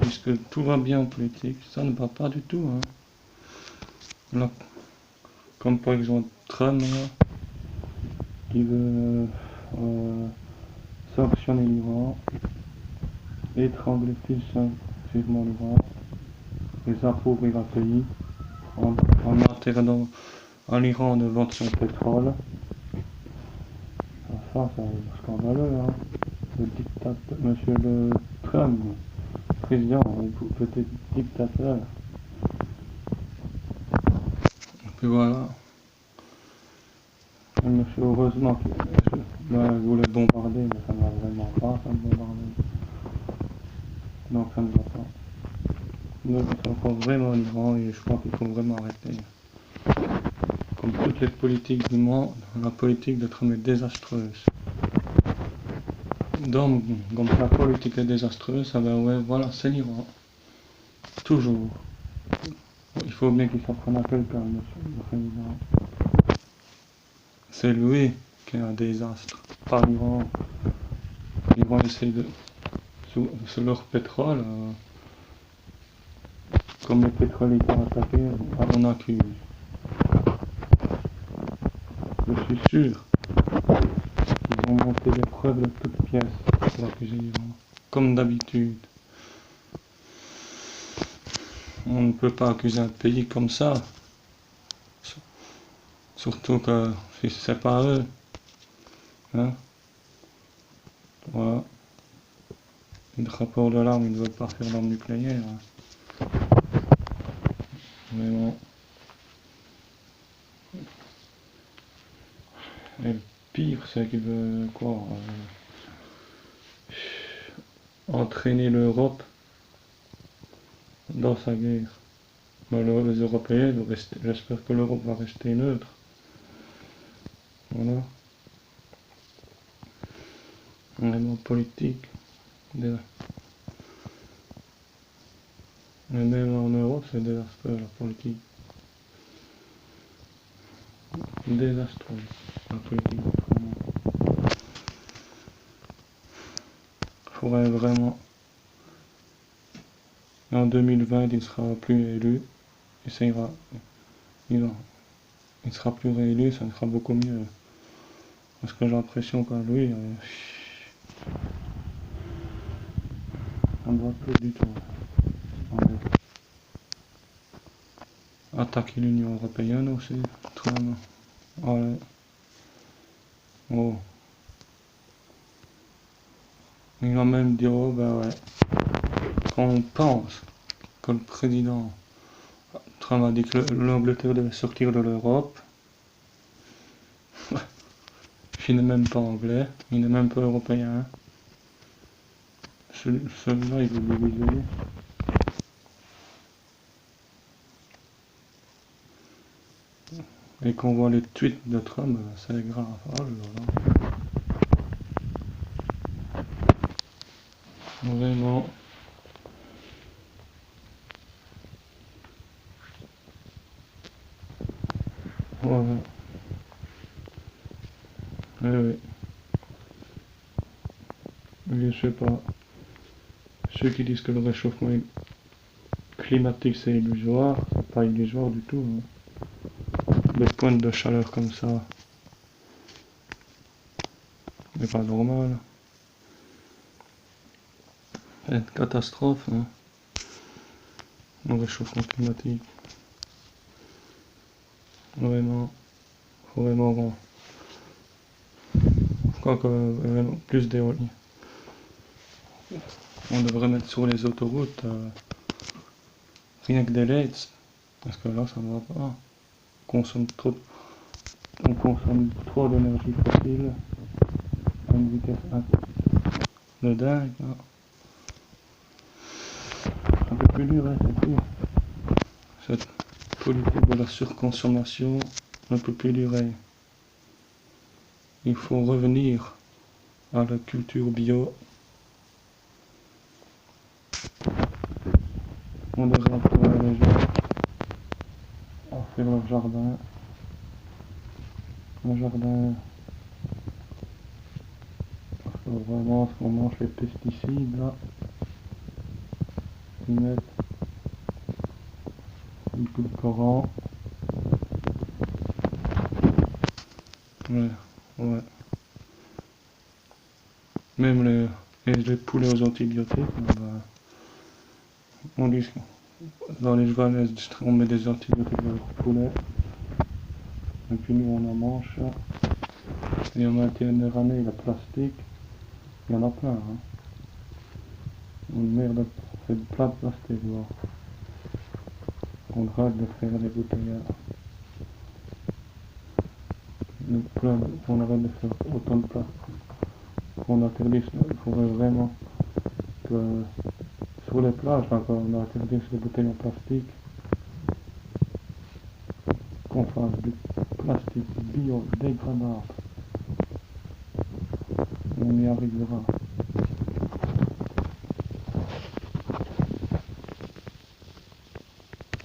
puisque tout va bien en politique. Ça ne va pas du tout. Hein. Là, comme par exemple Trump, là, qui veut sanctionner l'Iran, étrangler successivement l'Iran, les appauvrir un pays, en interdisant à l'Iran de vendre son pétrole. Ça, c'est scandaleux. Hein. Le dictateur, monsieur le Trump, président, ou peut-être dictateur. Et puis voilà. Et monsieur, heureusement qu'il voulait bombarder, mais ça ne va vraiment pas, ça me bombarder. Donc ça ne va pas. Donc c'est encore vraiment en Iran et je crois qu'il faut vraiment arrêter. Comme toutes les politiques du monde, la politique de Trump est désastreuse. Donc, comme la politique est désastreuse, ça va, ouais, voilà, c'est l'Iran. Toujours. Il faut bien qu'il s'en prenne à quelqu'un, monsieur le président. C'est lui qui est un désastre. Pas l'Iran. L'Iran essaie de. Sur leur pétrole, comme les pétroliers sont attaqués, on accuse. Je suis sûr qu'ils vont monter des preuves de toutes pièces pour accuser l'Iran. Comme d'habitude. On ne peut pas accuser un pays comme ça. Surtout que c'est pas eux. Hein? Voilà. Le rapport de l'arme, ils ne veulent pas faire l'arme nucléaire. Hein. Mais bon. Et le pire, c'est qu'ils veulent quoi entraîner l'Europe dans sa guerre. Mais les Européens, j'espère que l'Europe va rester neutre. Voilà. Vraiment politique. Mais même en Europe, c'est désastreux la politique. Désastreux la politique. Il faudrait vraiment. En 2020, il ne sera plus élu. Et ça ira. Il sera plus réélu, ça sera beaucoup mieux. Parce que j'ai l'impression qu'à lui, on ne voit plus du tout. Attaquer l'Union Européenne aussi, Trump. Ouais. Oh. Il a même dit, oh ben ouais, quand on pense que le président Trump a dit que l'Angleterre devait sortir de l'Europe, il n'est même pas anglais, il n'est même pas européen. Celui-là, il veut diviser. Et qu'on voit les tweets de Trump, c'est grave. Oh là là. Vraiment. Ouais. Oui. Mais je sais pas. Ceux qui disent que le réchauffement climatique c'est illusoire, c'est pas illusoire du tout. Hein. Des pointes de chaleur comme ça, c'est pas normal. C'est une catastrophe, hein. Le réchauffement climatique. Vraiment. Vraiment. Je crois que vraiment plus d'éolien. On devrait mettre sur les autoroutes rien que des LEDs. Parce que là ça ne va pas. On consomme trop d'énergie fossile à une vitesse de dingue. Hein. Ça peut plus durer, c'est tout. Cette politique de la surconsommation ne peut plus durer. Il faut revenir à la culture bio. On devrait encourager les gens à faire leur jardin. Un jardin. Parce que vraiment, on mange les pesticides là. qu'ils mettent édulcorant. Ouais, ouais. Même les poulets aux antibiotiques, on dit dans les Joannaises, on met des antibiotiques dans les poulets. Et puis nous on en mange. Et en Méditerranée, le plastique, il y en a plein. Hein. Une merde, c'est plein de plastique. Bon. On arrête de faire des bouteilles. On arrête de faire autant de plastique. On interdit, il faudrait vraiment que sur les plages, là, on interdit les bouteilles en plastique, qu'on fasse du plastique biodégradable. On y arrivera.